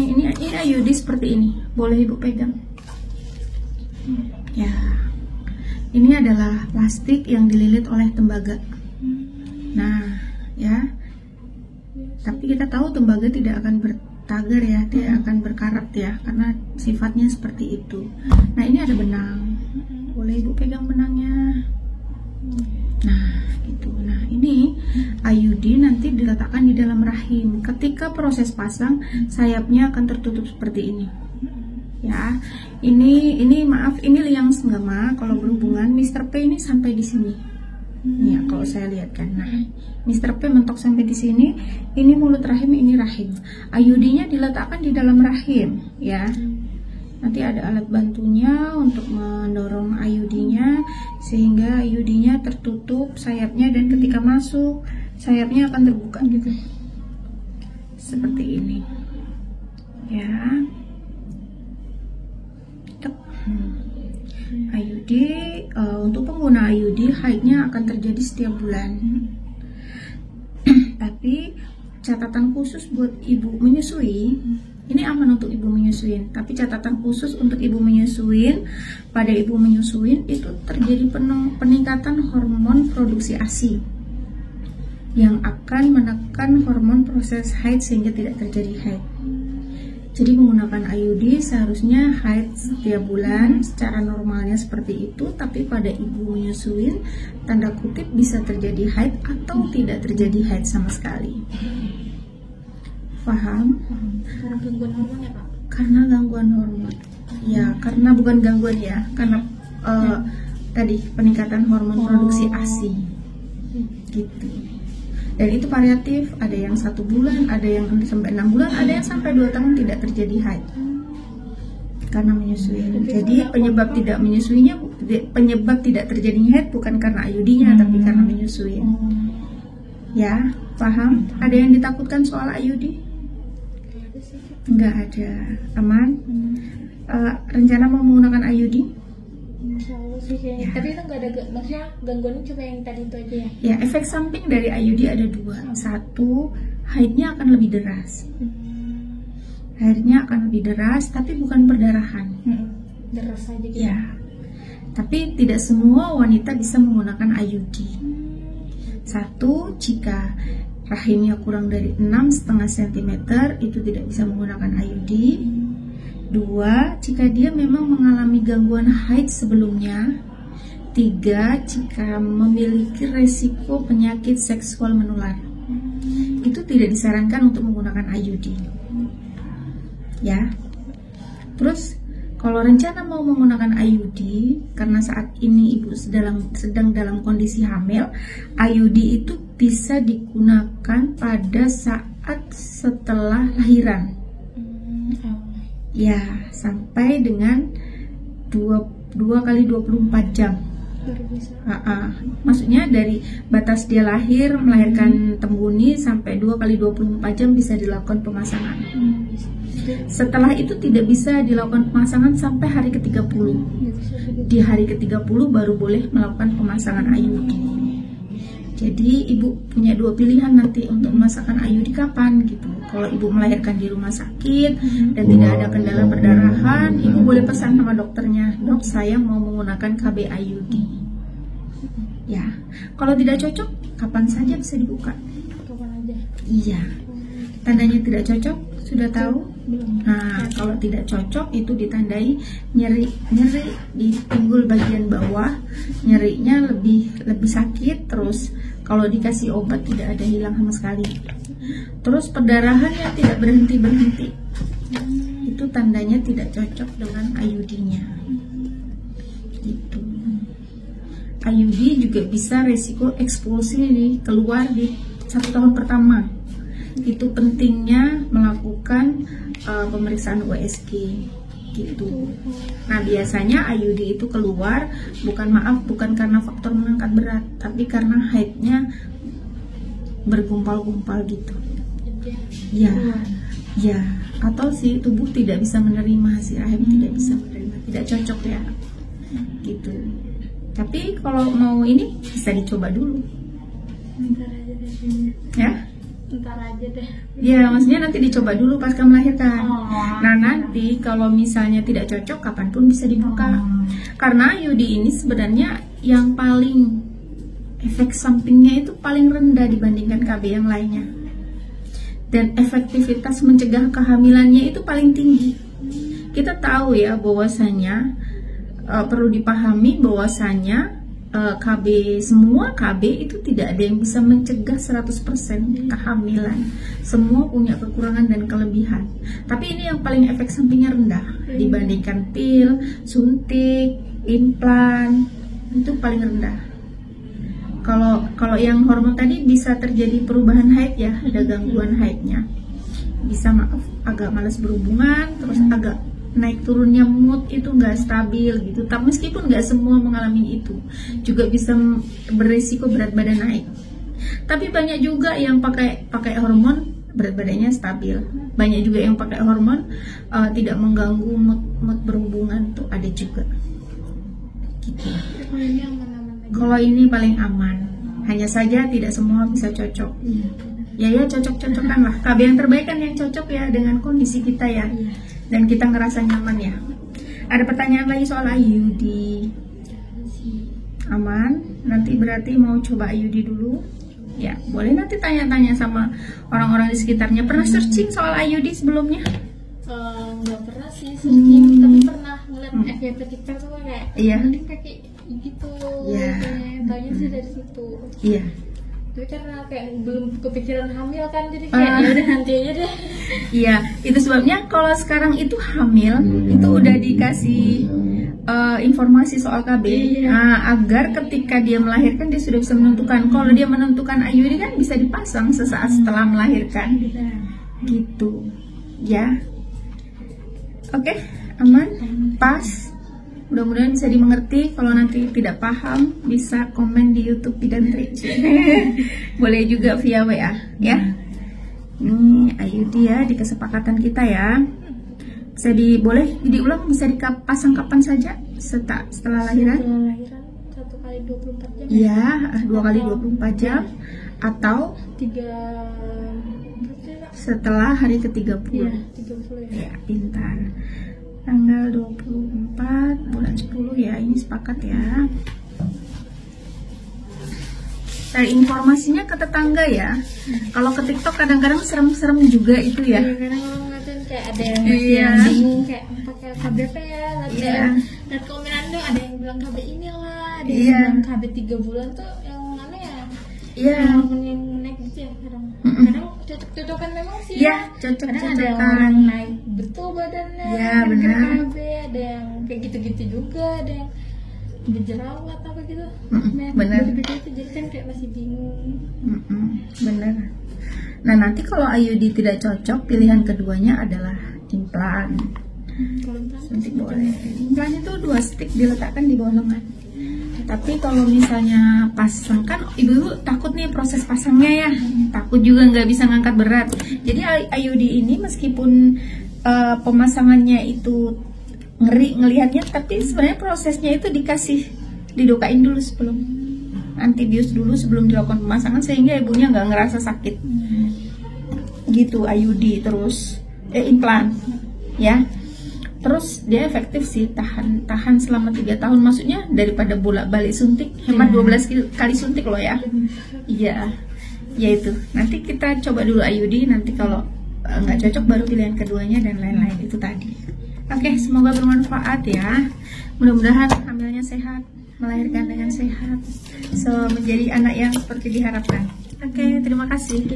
ini IUD seperti ini, boleh Ibu pegang. Ya, ini adalah plastik yang dililit oleh tembaga. Nah, ya, tapi kita tahu tembaga tidak akan bertagar ya, tidak akan berkarat ya, karena sifatnya seperti itu. Nah, ini ada benang, boleh Ibu pegang benangnya. Nah, gitu. Nah, ini IUD nanti diletakkan di dalam rahim. Ketika proses pasang, sayapnya akan tertutup seperti ini. Ya, ini maaf, ini liang senggama. Kalau berhubungan, Mr. P ini sampai di sini. Ya, kalau saya lihat kan. Nah, Mr. P mentok sampai di sini. Ini mulut rahim, ini rahim. IUD-nya diletakkan di dalam rahim, ya. Nanti ada alat bantunya untuk mendorong IUD-nya sehingga IUD-nya tertutup sayapnya, dan ketika masuk sayapnya akan terbuka gitu. Seperti ini. Ya. IUD, untuk pengguna IUD haidnya akan terjadi setiap bulan. Tapi catatan khusus buat ibu menyusui, ini aman untuk ibu menyusuin, tapi catatan khusus untuk ibu menyusuin, pada ibu menyusuin itu terjadi peningkatan hormon produksi ASI yang akan menekan hormon proses haid sehingga tidak terjadi haid. Jadi menggunakan IUD seharusnya haid setiap bulan secara normalnya seperti itu, tapi pada ibu menyusuin tanda kutip bisa terjadi haid atau tidak terjadi haid sama sekali. Paham? Karena gangguan hormon ya Pak? Karena gangguan hormon. Ya, karena bukan gangguan ya, karena tadi peningkatan hormon produksi ASI. Gitu. Dan itu variatif, ada yang 1 bulan, ada yang sampai 6 bulan, ada yang sampai 2 tahun tidak terjadi haid karena menyusui. Jadi penyebab tidak menyusuinya, penyebab tidak terjadinya haid bukan karena IUD-nya, tapi karena menyusui. Ya, paham? Ada yang ditakutkan soal IUD? Enggak ada, aman. Rencana mau menggunakan IUD? Insya Allah sih kayaknya. Ya. Tapi itu nggak ada, maksudnya gangguannya cuma yang tadi itu aja ya? Ya, efek samping dari IUD ada 2. 1, haidnya akan lebih deras. Haidnya akan lebih deras, tapi bukan perdarahan. Deras aja gitu. Ya, tapi tidak semua wanita bisa menggunakan IUD. 1, jika rahimnya kurang dari 6,5 cm itu tidak bisa menggunakan IUD. 2, jika dia memang mengalami gangguan haid sebelumnya. 3, jika memiliki resiko penyakit seksual menular. Itu tidak disarankan untuk menggunakan IUD. Ya. Terus kalau rencana mau menggunakan IUD, karena saat ini ibu sedang dalam kondisi hamil, IUD itu bisa digunakan pada saat setelah lahiran. Ya, sampai dengan 2 kali 24 jam. Maksudnya dari batas dia lahir, melahirkan Temuni sampai 2 kali 24 jam bisa dilakukan pemasangan. Setelah itu tidak bisa dilakukan pemasangan sampai hari ke-30. Di hari ke-30 baru boleh melakukan pemasangan IUD. Jadi ibu punya 2 pilihan nanti untuk memasangkan IUD kapan gitu. Kalau ibu melahirkan di rumah sakit dan tidak ada kendala perdarahan, ibu boleh pesan sama dokternya, dok saya mau menggunakan KB IUD. Ya, kalau tidak cocok, kapan saja bisa dibuka. Kapan aja? Iya. Tandanya tidak cocok, sudah tahu? Belum. Nah, kalau tidak cocok itu ditandai nyeri di pinggul bagian bawah, nyerinya lebih sakit, terus kalau dikasih obat tidak ada hilang sama sekali. Terus perdarahannya tidak berhenti. Itu tandanya tidak cocok dengan IUD-nya. Gitu. IUD juga bisa resiko eksplosi keluar di 1 tahun pertama. Itu pentingnya melakukan pemeriksaan USG gitu. Nah, biasanya IUD itu keluar bukan karena faktor mengangkat berat, tapi karena haidnya bergumpal-gumpal gitu. Ya, atau si tubuh tidak bisa menerima, si rahim tidak bisa menerima, tidak cocok ya. Gitu. Tapi kalau mau ini bisa dicoba dulu. Ntar aja deh. Ya. Ntar aja deh. Ya, maksudnya nanti dicoba dulu pasca melahirkan. Oh. Nah, nanti kalau misalnya tidak cocok, kapanpun bisa dibuka. Karena IUD ini sebenarnya yang paling efek sampingnya itu paling rendah dibandingkan KB yang lainnya. Dan efektivitas mencegah kehamilannya itu paling tinggi. Kita tahu ya bahwasanya perlu dipahami bahwasanya semua KB itu tidak ada yang bisa mencegah 100% kehamilan. Semua punya kekurangan dan kelebihan. Tapi ini yang paling efek sampingnya rendah dibandingkan pil, suntik, implan, itu paling rendah. Kalau yang hormon tadi bisa terjadi perubahan haid ya, ada gangguan haidnya. Bisa agak malas berhubungan, terus agak naik turunnya mood itu nggak stabil gitu. Tapi meskipun nggak semua mengalami itu, juga bisa beresiko berat badan naik. Tapi banyak juga yang pakai hormon berat badannya stabil. Banyak juga yang pakai hormon tidak mengganggu mood berhubungan, tuh ada juga. Gitu. Kalau ini paling aman. Hanya saja tidak semua bisa cocok. Ya cocok-cocokan lah. KB yang terbaik kan yang cocok ya dengan kondisi kita ya. Dan kita ngerasa nyaman ya. Ada pertanyaan lagi soal IUD? Aman? Nanti berarti mau coba IUD dulu? Ya, boleh nanti tanya-tanya sama orang-orang di sekitarnya. Pernah searching soal IUD sebelumnya? Nggak pernah sih searching, tapi pernah ngeliat FYP kita tuh kayak mending pakai gitu. Tanya sih dari situ. Iya. Tapi karena kayak belum kepikiran hamil kan, jadi kayak ya udah nanti aja deh. Iya, itu sebabnya kalau sekarang itu hamil itu udah dikasih informasi soal KB. Agar ketika dia melahirkan dia sudah bisa menentukan. Kalau dia menentukan IUD kan bisa dipasang sesaat setelah melahirkan. Gitu. Ya. Oke, aman, pas. Mudah-mudahan bisa dimengerti. Kalau nanti tidak paham bisa komen di YouTube Bidan Trik. Boleh juga via WA ya. Ini IUD ya di kesepakatan kita ya. Bisa boleh diulang, bisa dipasang kapan saja setelah lahiran. Setelah lahiran 1 kali 24 jam. Iya, 2 kali 24 jam atau 3 setelah hari ke-30. Iya, 30 ya. Ya, pintar. Tanggal 24 bulan 10 ya, ini sepakat ya. Cari informasinya ke tetangga ya. Kalau ke TikTok kadang-kadang serem-serem juga itu ya. Kadang kalau ngeliatin kayak ada yang bingung kayak pakai KBP ya, lihat komenan tuh ada yang bilang KB inilah, ada yang bilang KB 3 bulan tuh yang mana ya? Yang naik gitu ya kadang. Kadang cocok-cocokan memang sih. Iya, cocok-cocokan. Kadang ada yang orang naik betul badannya. Iya, benar. KB, ada yang kayak gitu-gitu juga, ada yang berjerawat apa gitu. Benar. Begitu jadi kan kayak masih bingung. Benar. Nah, nanti kalau IUD tidak cocok, pilihan keduanya adalah implan. Kalau implan Suntik boleh. Implan itu 2 stick diletakkan di bawah lengan. Tapi kalau misalnya pasang kan ibu-ibu takut nih proses pasangnya ya, takut juga nggak bisa ngangkat berat. Jadi IUD ini meskipun pemasangannya itu ngeri ngelihatnya, tapi sebenarnya prosesnya itu didokain dulu sebelum antibius dulu sebelum dilakukan pemasangan sehingga ibunya nggak ngerasa sakit. Gitu IUD terus implan ya. Terus dia efektif sih, tahan selama 3 tahun, maksudnya daripada bolak-balik suntik, hemat 12 kali suntik loh ya. Iya, ya itu. Nanti kita coba dulu IUD, nanti kalau nggak cocok baru pilihan keduanya dan lain-lain itu tadi. Oke, semoga bermanfaat ya. Mudah-mudahan hamilnya sehat, melahirkan dengan sehat, menjadi anak yang seperti diharapkan. Oke, terima kasih.